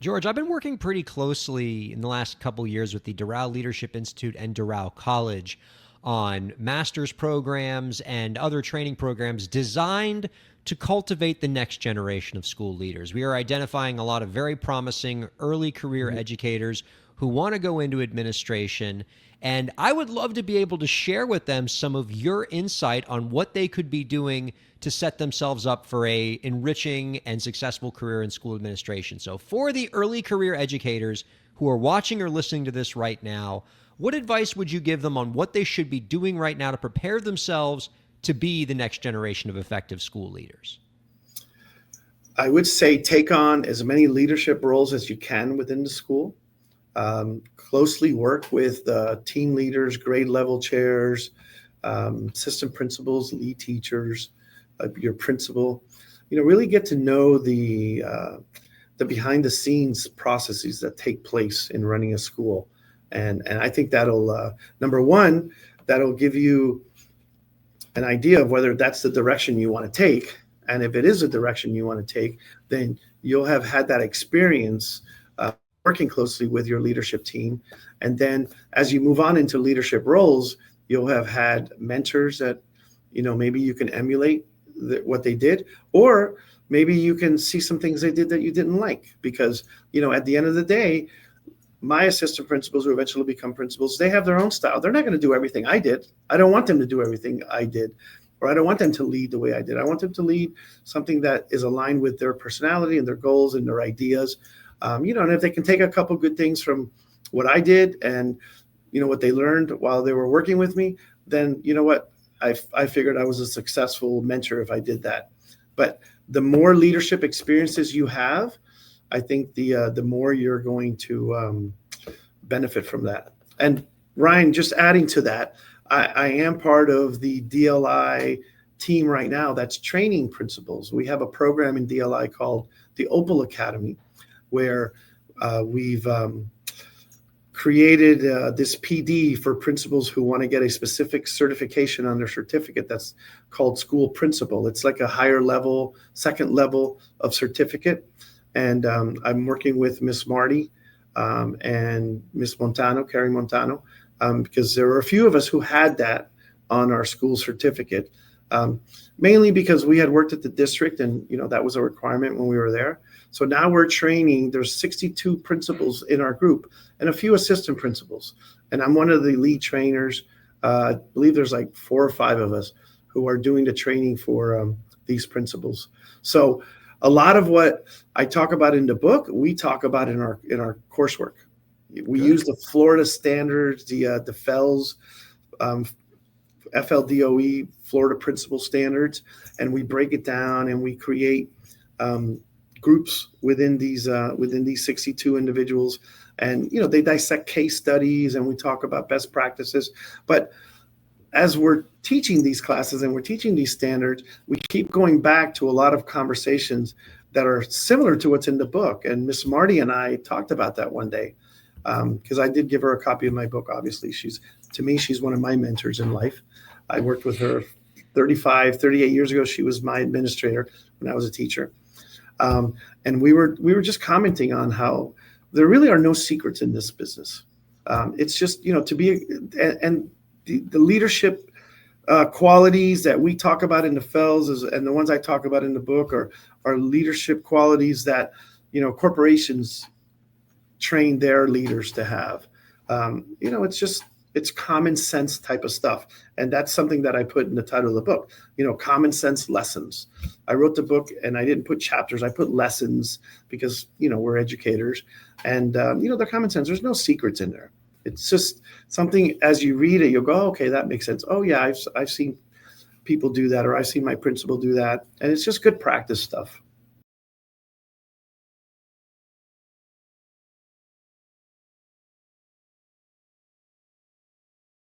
George, I've been working pretty closely in the last couple years with the Doral Leadership Institute and Doral College on master's programs and other training programs designed to cultivate the next generation of school leaders. We are identifying a lot of very promising early career educators who want to go into administration. And I would love to be able to share with them some of your insight on what they could be doing to set themselves up for a enriching and successful career in school administration. So for the early career educators who are watching or listening to this right now, what advice would you give them on what they should be doing right now to prepare themselves to be the next generation of effective school leaders? I would say take on as many leadership roles as you can within the school. Closely work with team leaders, grade level chairs, assistant principals, lead teachers, your principal. Really get to know the behind the scenes processes that take place in running a school. And I think that'll, number one, that'll give you an idea of whether that's the direction you want to take. And if it is a direction you want to take, then you'll have had that experience working closely with your leadership team. And then as you move on into leadership roles, you'll have had mentors that, maybe you can emulate what they did, or maybe you can see some things they did that you didn't like. Because, at the end of the day, my assistant principals who eventually become principals, they have their own style. They're not going to do everything I did. I don't want them to do everything I did, or I don't want them to lead the way I did. I want them to lead something that is aligned with their personality and their goals and their ideas. And if they can take a couple good things from what I did and, what they learned while they were working with me, then, what, I figured I was a successful mentor if I did that. But the more leadership experiences you have, I think the more you're going to benefit from that. And Ryan, just adding to that, I am part of the DLI team right now that's training principals. We have a program in DLI called the Opal Academy, where we've created this PD for principals who want to get a specific certification on their certificate that's called school principal. It's like a higher level, second level of certificate. And I'm working with Miss Marty and Miss Montano, Carrie Montano, because there were a few of us who had that on our school certificate, mainly because we had worked at the district and, that was a requirement when we were there. So now we're training, there's 62 principals in our group and a few assistant principals. And I'm one of the lead trainers. I believe there's like 4 or 5 of us who are doing the training for these principals. So a lot of what I talk about in the book, we talk about in our coursework. We use the Florida standards, the FELS, FLDOE, Florida Principal Standards, and we break it down and we create groups within these 62 individuals, and they dissect case studies and we talk about best practices. But as we're teaching these classes and we're teaching these standards, we keep going back to a lot of conversations that are similar to what's in the book. And Miss Marty and I talked about that one day, because I did give her a copy of my book. Obviously, she's one of my mentors in life. I worked with her 38 years ago. She was my administrator when I was a teacher. And we were just commenting on how there really are no secrets in this business. It's just, to be, and the leadership qualities that we talk about in the FELS and the ones I talk about in the book are leadership qualities that, corporations train their leaders to have. It's common sense type of stuff. And that's something that I put in the title of the book, common sense lessons. I wrote the book and I didn't put chapters, I put lessons because, we're educators and, they're common sense. There's no secrets in there. It's just something as you read it, you'll go, okay, that makes sense. Oh yeah, I've seen people do that, or I've seen my principal do that. And it's just good practice stuff.